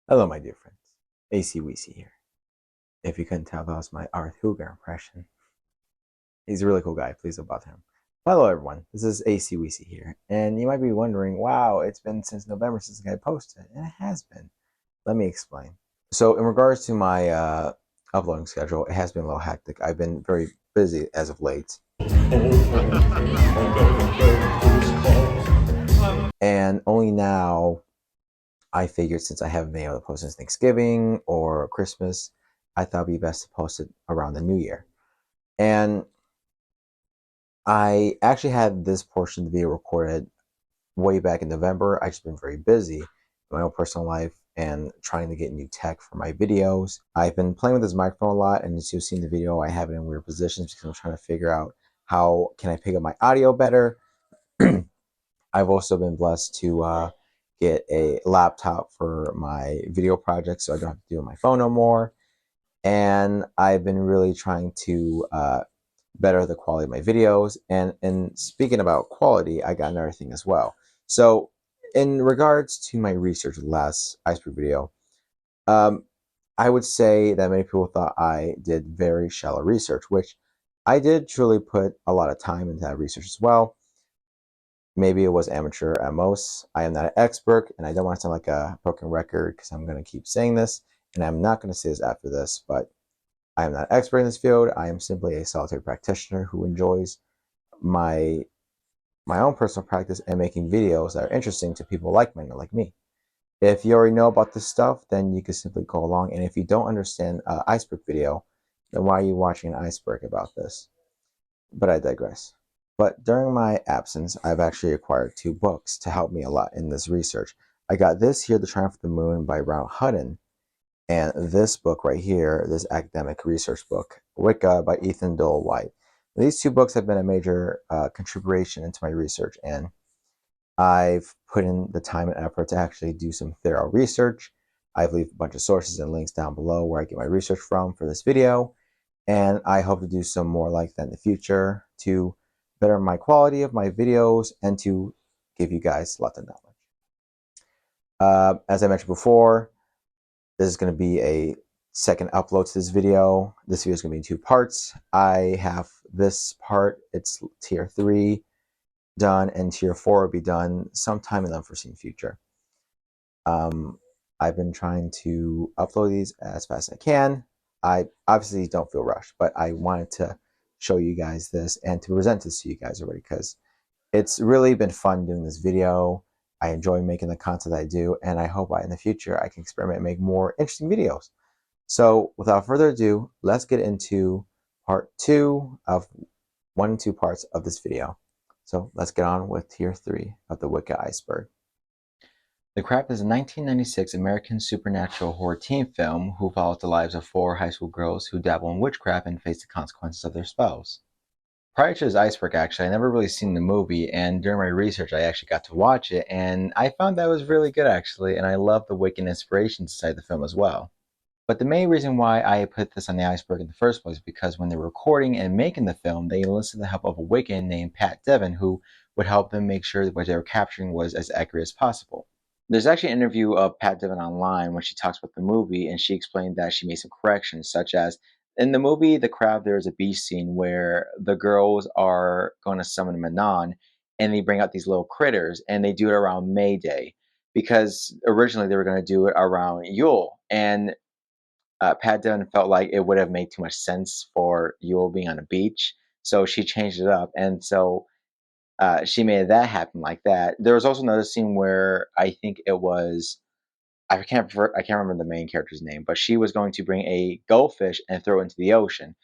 Hello, my dear friends. AC Weezy here. If you couldn't tell, that was my Art Hooger impression. He's a really cool guy. Please don't bother him. Hello, everyone. This is AC Weezy here. And you might be wondering, wow, it's been since November since the guy posted. And it has been. Let me explain. So, in regards to my uploading schedule, it has been a little hectic. I've been very busy as of late. And only now I figured, since I haven't been able to post since Thanksgiving or Christmas, I thought it'd be best to post it around the new year. And I actually had this portion of the video recorded way back in November. I've just been very busy in my own personal life and trying to get new tech for my videos. I've been playing with this microphone a lot, and as you've seen in the video, I have it in weird positions because I'm trying to figure out how can I pick up my audio better. I've also been blessed to get a laptop for my video project, so I don't have to do it on my phone no more. And I've been really trying to better the quality of my videos. And speaking about quality, I got another thing as well. So in regards to my research of the last Iceberg video, I would say that many people thought I did very shallow research, which I did truly put a lot of time into that research as well. Maybe it was amateur at most. I am not an expert, and I don't want to sound like a broken record because I'm going to keep saying this, and I'm not going to say this after this, but I am not an expert in this field. I am simply a solitary practitioner who enjoys my own personal practice and making videos that are interesting to people like-minded like me. If you already know about this stuff, then you can simply go along, and if you don't understand iceberg video, then why are you watching an iceberg about this? But I digress. But during my absence, I've actually acquired 2 books to help me a lot in this research. I got this here, The Triumph of the Moon by Ronald Hutton, and this book right here, this academic research book, Wicca by Doyle White. These 2 books have been a major contribution into my research, and I've put in the time and effort to actually do some thorough research. I've left a bunch of sources and links down below where I get my research from for this video, and I hope to do some more like that in the future to better my quality of my videos and to give you guys lots of knowledge. As I mentioned before, this is going to be a second upload to this video. This video is going to be in 2 parts. I have this part, it's tier 3 done, and tier 4 will be done sometime in the unforeseen future. I've been trying to upload these as fast as I can. I obviously don't feel rushed, but I wanted to show you guys this and to present this to you guys already because it's really been fun doing this video. I enjoy making the content I do, and I hope in the future I can experiment and make more interesting videos. So without further ado, let's get into part 2 of 1 and 2 parts of this video. So let's get on with tier 3 of the Wicca Iceberg. The Craft is a 1996 American supernatural horror teen film who follows the lives of 4 high school girls who dabble in witchcraft and face the consequences of their spells. Prior to this Iceberg, actually, I never really seen the movie, and during my research, I actually got to watch it, and I found that it was really good, actually, and I love the Wiccan inspirations inside the film as well. But the main reason why I put this on the Iceberg in the first place is because when they were recording and making the film, they enlisted the help of a Wiccan named Pat Devin, who would help them make sure that what they were capturing was as accurate as possible. There's actually an interview of Pat Devin online when she talks about the movie, and she explained that she made some corrections, such as in the movie The Crowd, there's a beach scene where the girls are going to summon Manon, and they bring out these little critters, and they do it around May Day, because originally they were going to do it around Yule, and Pat Devin felt like it would have made too much sense for Yule being on a beach, so she changed it up, and so she made that happen like that. There was also another scene where I think it was I can't remember the main character's name, but she was going to bring a goldfish and throw it into the ocean,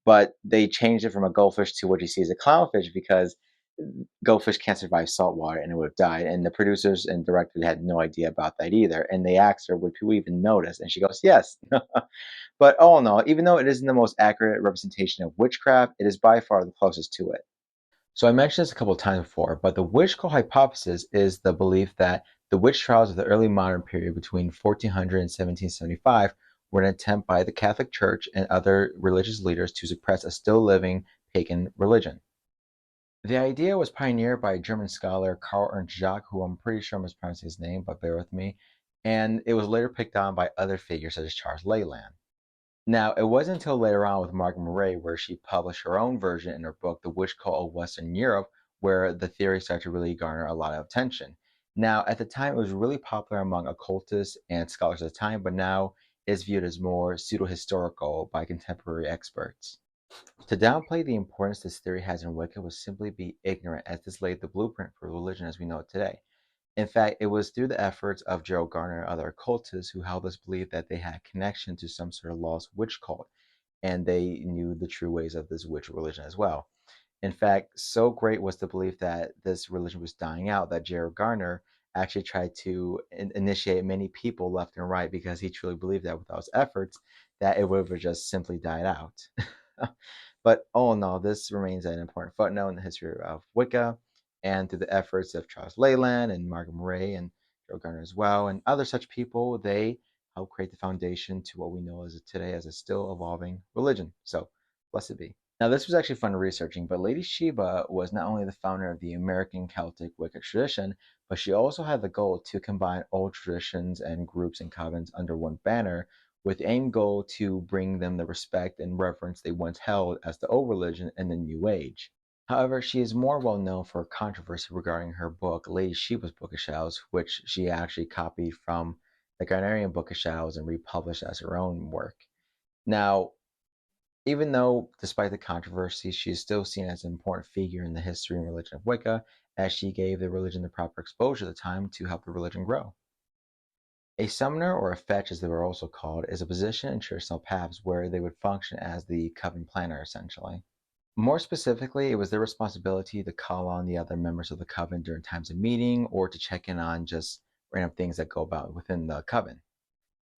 but they changed it from a goldfish to what you see as a clownfish because goldfish can't survive salt water and it would have died. And the producers and director had no idea about that either. And they asked her, "Would people even notice?" And she goes, "Yes." But all in all, even though it isn't the most accurate representation of witchcraft, it is by far the closest to it. So I mentioned this a couple of times before, but the Witchcult hypothesis is the belief that the witch trials of the early modern period between 1400 and 1775 were an attempt by the Catholic Church and other religious leaders to suppress a still living pagan religion. The idea was pioneered by a German scholar, Karl Ernst Jach, who I'm pretty sure I'm mispronouncing his name, but bear with me. and it was later picked on by other figures such as Charles Leyland. Now, it wasn't until later on with Margaret Murray where she published her own version in her book, The Witchcult of Western Europe, where the theory started to really garner a lot of attention. Now, at the time, it was really popular among occultists and scholars at the time, but now is viewed as more pseudo-historical by contemporary experts. To downplay the importance this theory has in Wicca would simply be ignorant, as this laid the blueprint for religion as we know it today. In fact, it was through the efforts of Gerald Garner and other occultists who helped us believe that they had connection to some sort of lost witch cult, and they knew the true ways of this witch religion as well. In fact, so great was the belief that this religion was dying out that Gerald Garner actually tried to initiate many people left and right because he truly believed that without his efforts, that it would have just simply died out. But all in all, this remains an important footnote in the history of Wicca, and through the efforts of Charles Leyland and Margaret Murray and Joe Garner as well, and other such people, they helped create the foundation to what we know as today as a still evolving religion. So, blessed be. Now, this was actually fun researching, but Lady Sheba was not only the founder of the American Celtic Wicca tradition, but she also had the goal to combine all traditions and groups and covens under one banner, with the aim goal to bring them the respect and reverence they once held as the old religion in the New Age. However, she is more well known for controversy regarding her book, Lady Sheba's Book of Shadows, which she actually copied from the Gardnerian Book of Shadows and republished as her own work. Now, even though, despite the controversy, she is still seen as an important figure in the history and religion of Wicca, as she gave the religion the proper exposure at the time to help the religion grow. A summoner, or a fetch as they were also called, is a position in traditional paths where they would function as the coven planner, essentially. More specifically, it was their responsibility to call on the other members of the coven during times of meeting or to check in on just random things that go about within the coven.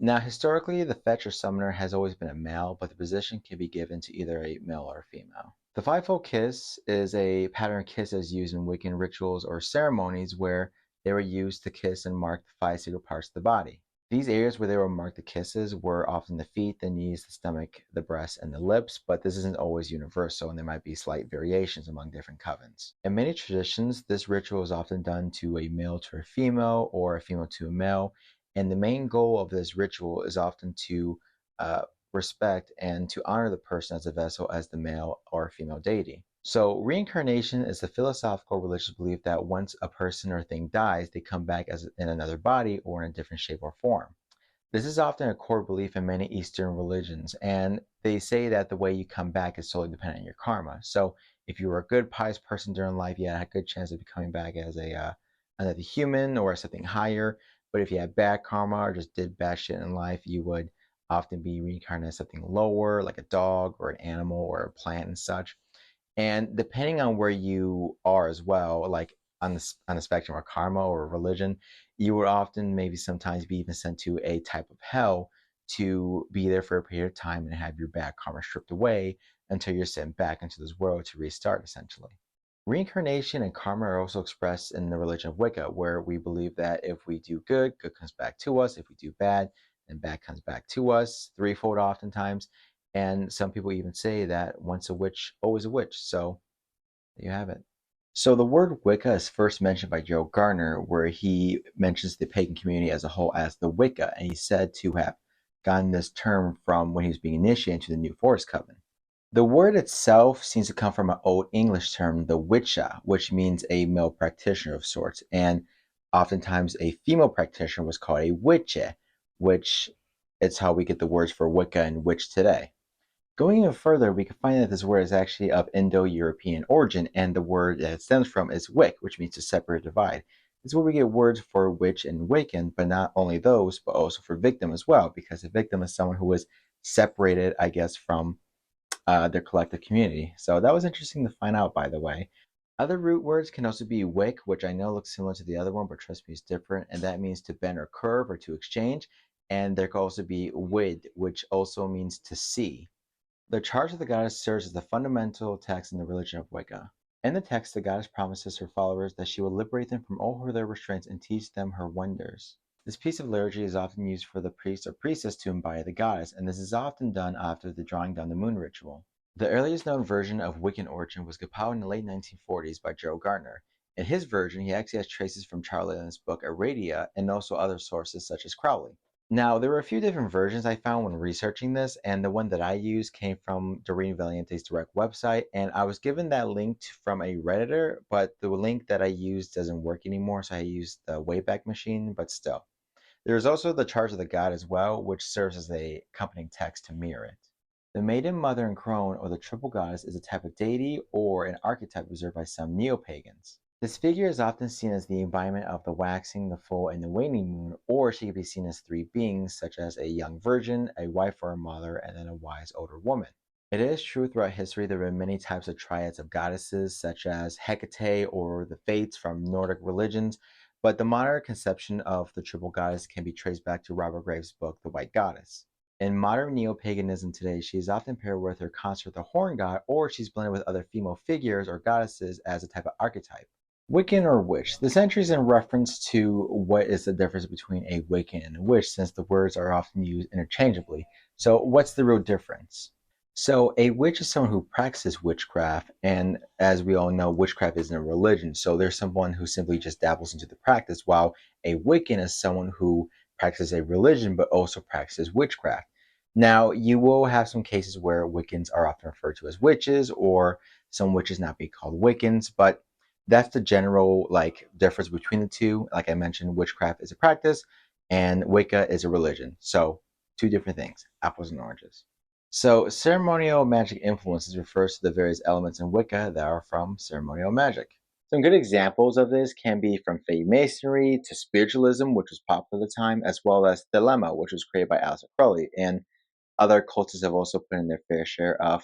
Now, historically, the fetch or summoner has always been a male, but the position can be given to either a male or a female. The fivefold kiss is a pattern of kisses used in Wiccan rituals or ceremonies where they were used to kiss and mark the five secret parts of the body. These areas where they were marked the kisses were often the feet, the knees, the stomach, the breast, and the lips, but this isn't always universal, and there might be slight variations among different covens. In many traditions, this ritual is often done to a male to a female or a female to a male, and the main goal of this ritual is often to respect and to honor the person as a vessel as the male or female deity. So, reincarnation is the philosophical religious belief that once a person or thing dies, they come back as in another body or in a different shape or form. This is often a core belief in many Eastern religions, and they say that the way you come back is solely dependent on your karma. So, if you were a good, pious person during life, you had a good chance of coming back as another human or something higher. But if you had bad karma or just did bad shit in life, you would often be reincarnated as something lower, like a dog or an animal or a plant and such. And depending on where you are as well, like on the spectrum of karma or religion, you would often maybe sometimes be even sent to a type of hell to be there for a period of time and have your bad karma stripped away until you're sent back into this world to restart, essentially. Reincarnation and karma are also expressed in the religion of Wicca, where we believe that if we do good, good comes back to us. If we do bad, then bad comes back to us, threefold oftentimes. And some people even say that once a witch, always a witch. So there you have it. So the word Wicca is first mentioned by Joe Garner, where he mentions the pagan community as a whole as the Wicca, and he's said to have gotten this term from when he was being initiated into the New Forest Coven. The word itself seems to come from an Old English term, the witcha, which means a male practitioner of sorts, and oftentimes a female practitioner was called a witche, which is how we get the words for Wicca and witch today. Going even further, we can find that this word is actually of Indo-European origin, and the word that it stems from is wick, which means to separate or divide. This is where we get words for witch and Wiccan, but not only those, but also for victim as well, because a victim is someone who was separated, I guess, from their collective community. So that was interesting to find out, by the way. Other root words can also be wick, which I know looks similar to the other one, but trust me, it's different, and that means to bend or curve or to exchange. And there can also be wid, which also means to see. The charge of the goddess serves as the fundamental text in the religion of Wicca. In the text, the goddess promises her followers that she will liberate them from all their restraints and teach them her wonders. This piece of liturgy is often used for the priest or priestess to embody the goddess, and this is often done after the drawing down the moon ritual. The earliest known version of Wiccan origin was compiled in the late 1940s by Gerald Gardner. In his version, he actually has traces from Charles's book Aradia and also other sources such as Crowley. Now, there were a few different versions I found when researching this, and the one that I used came from Doreen Valiente's direct website, and I was given that link from a Redditor, but the link that I used doesn't work anymore, so I used the Wayback Machine, but still. There's also the Charge of the God as well, which serves as a accompanying text to mirror it. The Maiden, Mother, and Crone, or the Triple Goddess, is a type of deity or an archetype reserved by some neo-pagans. This figure is often seen as the embodiment of the waxing, the full, and the waning moon, or she could be seen as three beings, such as a young virgin, a wife or a mother, and then a wise older woman. It is true throughout history there have been many types of triads of goddesses, such as Hecate or the Fates from Nordic religions, but the modern conception of the triple goddess can be traced back to Robert Graves' book, The White Goddess. In modern neo-paganism today, she is often paired with her consort, the horn god, or she's blended with other female figures or goddesses as a type of archetype. Wiccan or witch. This entry is in reference to what is the difference between a Wiccan and a witch, since the words are often used interchangeably. So what's the real difference? So a witch is someone who practices witchcraft, and as we all know, witchcraft isn't a religion. So there's someone who simply just dabbles into the practice, while a Wiccan is someone who practices a religion but also practices witchcraft. Now, you will have some cases where Wiccans are often referred to as witches, or some witches not be called Wiccans, but that's the general difference between the two. Like I mentioned, witchcraft is a practice and Wicca is a religion. So two different things, apples and oranges. So ceremonial magic influences refers to the various elements in Wicca that are from ceremonial magic. Some good examples of this can be from Freemasonry to spiritualism, which was popular at the time, as well as Dilemma, which was created by Aleister Crowley. And other cultists have also put in their fair share of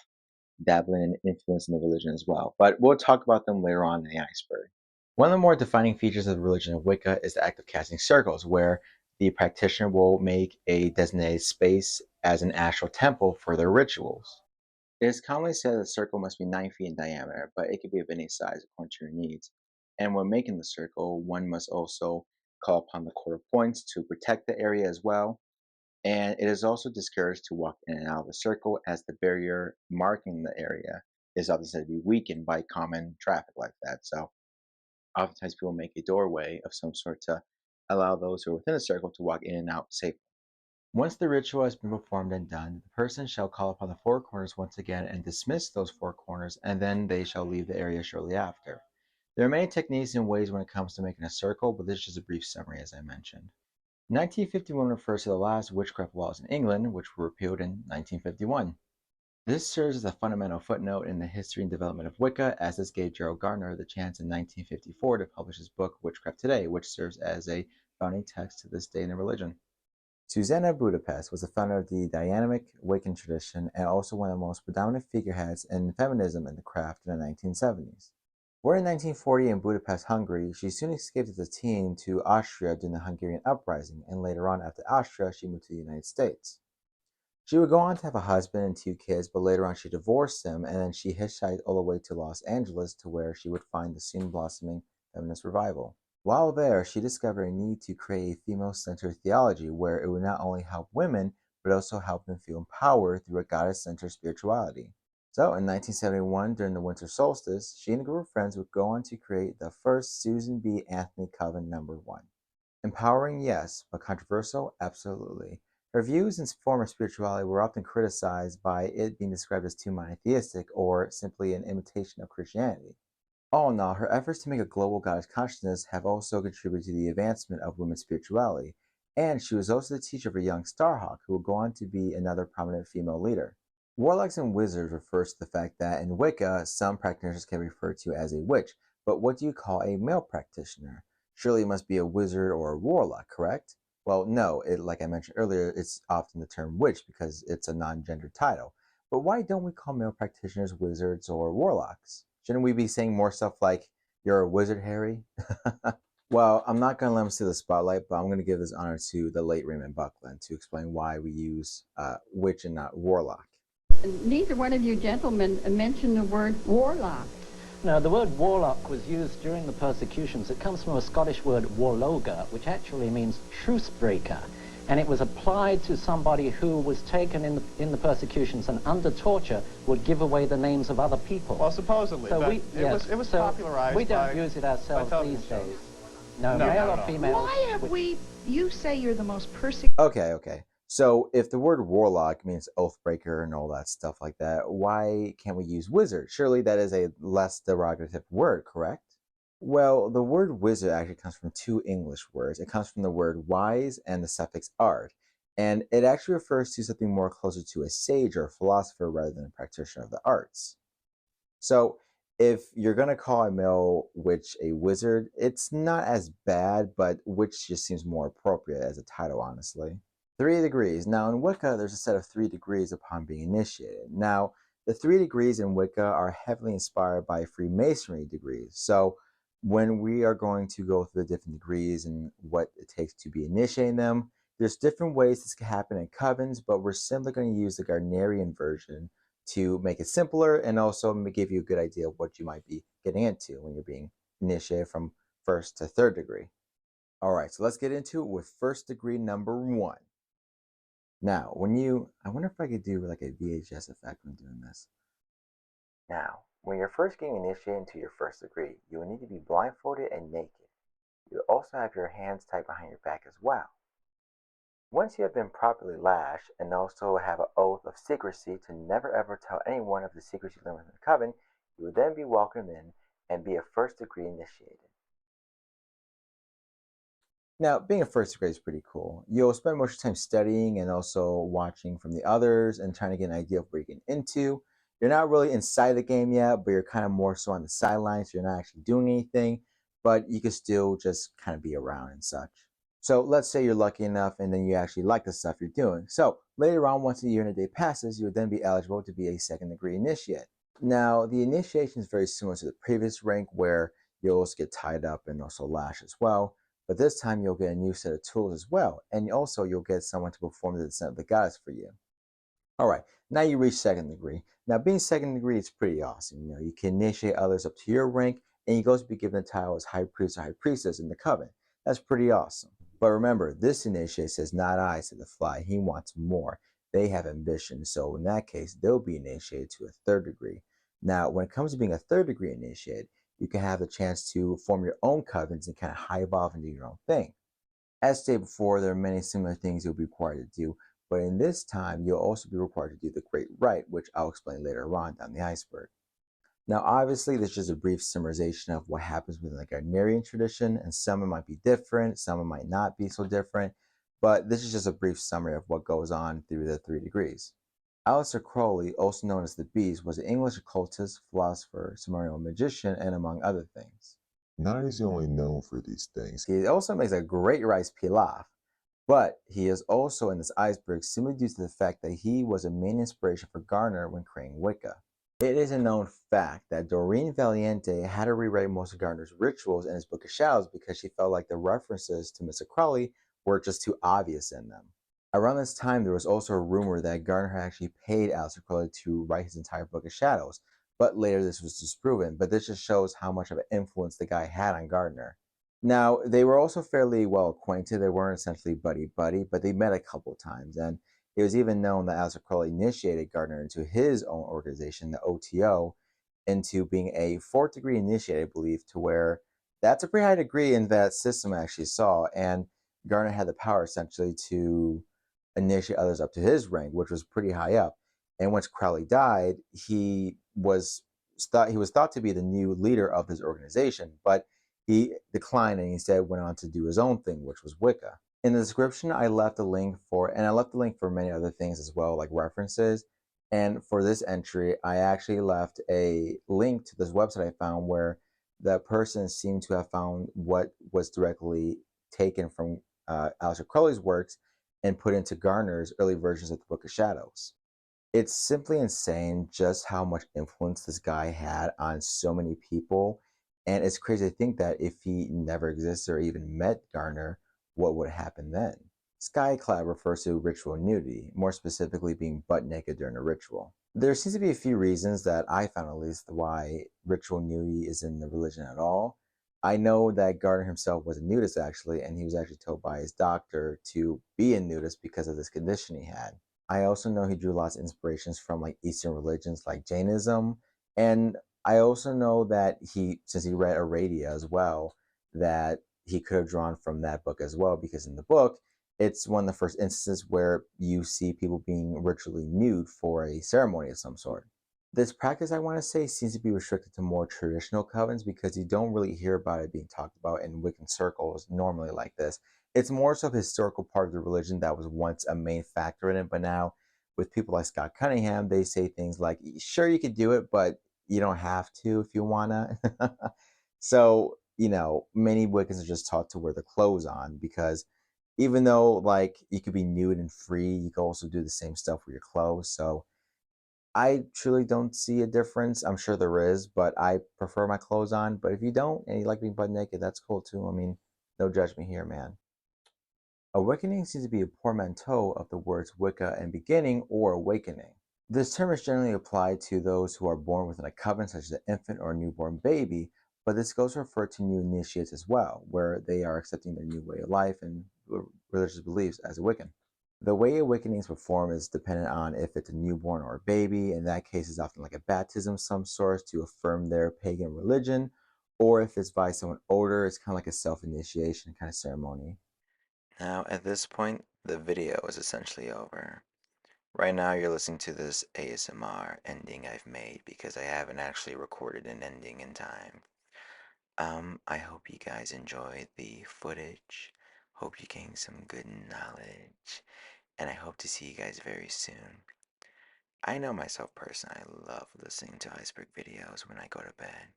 dabbling and influencing the religion as well. But we'll talk about them later on in the iceberg. One of the more defining features of the religion of Wicca is the act of casting circles, where the practitioner will make a designated space as an astral temple for their rituals. It is commonly said that the circle must be 9 feet in diameter, but it could be of any size according to your needs. And when making the circle, one must also call upon the quarter points to protect the area as well. And it is also discouraged to walk in and out of the circle, as the barrier marking the area is often said to be weakened by common traffic like that. So oftentimes people make a doorway of some sort to allow those who are within the circle to walk in and out safely. Once the ritual has been performed and done, the person shall call upon the four corners once again and dismiss those four corners, and then they shall leave the area shortly after. There are many techniques and ways when it comes to making a circle, but this is just a brief summary as I mentioned. 1951 refers to the last witchcraft laws in England, which were repealed in 1951. This serves as a fundamental footnote in the history and development of Wicca, as this gave Gerald Gardner the chance in 1954 to publish his book Witchcraft Today, which serves as a founding text to this day in the religion. Zsuzanna Budapest was the founder of the dynamic Wiccan tradition and also one of the most predominant figureheads in feminism in the craft in the 1970s. Born in 1940 in Budapest, Hungary, she soon escaped as a teen to Austria during the Hungarian uprising, and later on after Austria, she moved to the United States. She would go on to have a husband and 2 kids, but later on she divorced him, and then she hitchhiked all the way to Los Angeles to where she would find the soon blossoming feminist revival. While there, she discovered a need to create a female-centered theology where it would not only help women, but also help them feel empowered through a goddess-centered spirituality. So, in 1971, during the winter solstice, she and a group of friends would go on to create the first Susan B. Anthony Coven #1. Empowering, yes, but controversial, absolutely. Her views and form of spirituality were often criticized by it being described as too monotheistic or simply an imitation of Christianity. All in all, her efforts to make a global goddess consciousness have also contributed to the advancement of women's spirituality, and she was also the teacher of a young Starhawk who would go on to be another prominent female leader. Warlocks and Wizards refers to the fact that in Wicca, some practitioners can be referred to as a witch, but what do you call a male practitioner? Surely it must be a wizard or a warlock, correct? Well, no, like I mentioned earlier, it's often the term witch because it's a non-gendered title. But why don't we call male practitioners wizards or warlocks? Shouldn't we be saying more stuff like, "You're a wizard, Harry"? Well, I'm not going to let him see the spotlight, but I'm going to give this honor to the late Raymond Buckland to explain why we use witch and not warlock. Neither one of you gentlemen mentioned the word warlock. No, the word warlock was used during the persecutions. It comes from a Scottish word warloga, which actually means truce breaker. and it was applied to somebody who was taken in the persecutions and under torture would give away the names of other people. Well, supposedly, So but it was so popularized. We don't use it ourselves these days. No, male or female. Why have we? You say you're the most persecuted. Okay. So if the word warlock means oathbreaker and all that stuff like that, why can't we use wizard? Surely that is a less derogative word, correct? Well, the word wizard actually comes from two English words. It comes from the word wise and the suffix ard. And it actually refers to something more closer to a sage or a philosopher rather than a practitioner of the arts. So if you're going to call a male witch a wizard, it's not as bad, but witch just seems more appropriate as a title, honestly. 3 degrees. Now, in Wicca, there's a set of 3 degrees upon being initiated. Now, the 3 degrees in Wicca are heavily inspired by Freemasonry degrees. So when we are going to go through the different degrees and what it takes to be initiating them, there's different ways this can happen in covens, but we're simply going to use the gardnerian version to make it simpler and also give you a good idea of what you might be getting into when you're being initiated from 1st to 3rd degree. All right, so let's get into it with 1st degree number 1. Now, I wonder if I could do like a VHS effect when doing this. Now, when you're first getting initiated into your 1st degree, you will need to be blindfolded and naked. You will also have your hands tied behind your back as well. Once you have been properly lashed and also have an oath of secrecy to never ever tell anyone of the secrets you learned in the coven, you will then be welcomed in and be a 1st degree initiated. Now, being a 1st degree is pretty cool. You'll spend most of your time studying and also watching from the others and trying to get an idea of where you're getting into. You're not really inside the game yet, but you're kind of more so on the sidelines. So you're not actually doing anything, but you can still just kind of be around and such. So let's say you're lucky enough and then you actually like the stuff you're doing. So later on, once a year and a day passes, you would then be eligible to be a 2nd degree initiate. Now, the initiation is very similar to the previous rank where you'll also get tied up and also lashed as well. But this time you'll get a new set of tools as well. And also you'll get someone to perform the descent of the goddess for you. All right, now you reach 2nd degree. Now being 2nd degree is pretty awesome. You know, you can initiate others up to your rank and you go to be given the title as high priest or high priestess in the coven. That's pretty awesome. But remember, this initiate says, not I, said the fly. He wants more. They have ambition. So in that case, they'll be initiated to a 3rd degree. Now, when it comes to being a 3rd degree initiate, you can have the chance to form your own covens and kind of high evolve and do your own thing. As stated before, there are many similar things you'll be required to do, but in this time, you'll also be required to do the Great Rite, which I'll explain later on down the iceberg. Now, obviously, this is just a brief summarization of what happens within the Gardnerian tradition, and some it might be different, some it might not be so different, but this is just a brief summary of what goes on through the 3 degrees. Aleister Crowley, also known as the Beast, was an English occultist, philosopher, ceremonial magician, and among other things. Not is only known for these things. He also makes a great rice pilaf, but he is also in this iceberg simply due to the fact that he was a main inspiration for Gardner when creating Wicca. It is a known fact that Doreen Valiente had to rewrite most of Gardner's rituals in his Book of Shadows because she felt like the references to Mr. Crowley were just too obvious in them. Around this time, there was also a rumor that Gardner had actually paid Aleister Crowley to write his entire Book of Shadows, but later this was disproven. But this just shows how much of an influence the guy had on Gardner. Now, they were also fairly well acquainted. They weren't essentially buddy-buddy, but they met a couple times, and it was even known that Aleister Crowley initiated Gardner into his own organization, the OTO, into being a 4th degree initiate, I believe, to where that's a pretty high degree in that system I actually saw, and Gardner had the power essentially to initiate others up to his rank, which was pretty high up. And once Crowley died, he was thought to be the new leader of his organization, but he declined and instead went on to do his own thing, which was Wicca. In the description, I left a link for many other things as well, like references. And for this entry, I actually left a link to this website I found where the person seemed to have found what was directly taken from Aleister Crowley's works and put into Gardner's early versions of the Book of Shadows. It's simply insane just how much influence this guy had on so many people. And it's crazy to think that if he never existed or even met Gardner, what would happen then? Skyclad refers to ritual nudity, more specifically being butt naked during a ritual. There seems to be a few reasons that I found at least why ritual nudity is in the religion at all. I know that Gardner himself was a nudist actually, and he was actually told by his doctor to be a nudist because of this condition he had. I also know he drew lots of inspirations from like Eastern religions like Jainism, and I also know that since he read Aradia as well, that he could have drawn from that book as well, because in the book, it's one of the first instances where you see people being ritually nude for a ceremony of some sort. This practice, I want to say, seems to be restricted to more traditional covens because you don't really hear about it being talked about in Wiccan circles normally like this. It's more so a historical part of the religion that was once a main factor in it, but now with people like Scott Cunningham, they say things like, sure, you could do it, but you don't have to if you wanna. So, many Wiccans are just taught to wear the clothes on because even though like you could be nude and free, you can also do the same stuff with your clothes. So I truly don't see a difference. I'm sure there is, but I prefer my clothes on. But if you don't and you like being butt naked, that's cool too. I mean, no judgment here, man. Awakening seems to be a portmanteau of the words Wicca and beginning or awakening. This term is generally applied to those who are born within a coven, such as an infant or a newborn baby, but this goes to refer to new initiates as well, where they are accepting their new way of life and religious beliefs as a Wiccan. The way awakening is performed is dependent on if it's a newborn or a baby. In that case, it's often like a baptism of some sort to affirm their pagan religion, or if it's by someone older, it's kind of like a self-initiation kind of ceremony. Now, at this point, the video is essentially over. Right now, you're listening to this ASMR ending I've made because I haven't actually recorded an ending in time. I hope you guys enjoyed the footage. Hope you gained some good knowledge. And I hope to see you guys very soon. I know myself personally, I love listening to iceberg videos when I go to bed.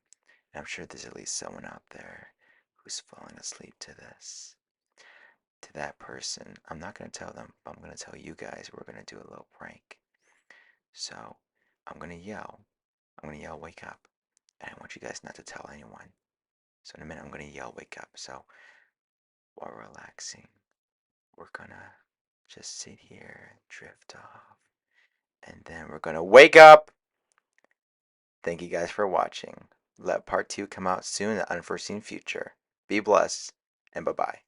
And I'm sure there's at least someone out there who's falling asleep to this. To that person, I'm not going to tell them, but I'm going to tell you guys we're going to do a little prank. So, I'm going to yell. I'm going to yell, wake up. And I want you guys not to tell anyone. So, in a minute, I'm going to yell, wake up. So, while relaxing, we're going to just sit here, drift off. And then we're going to wake up. Thank you guys for watching. Let part 2 come out soon in the unforeseen future. Be blessed, and bye-bye.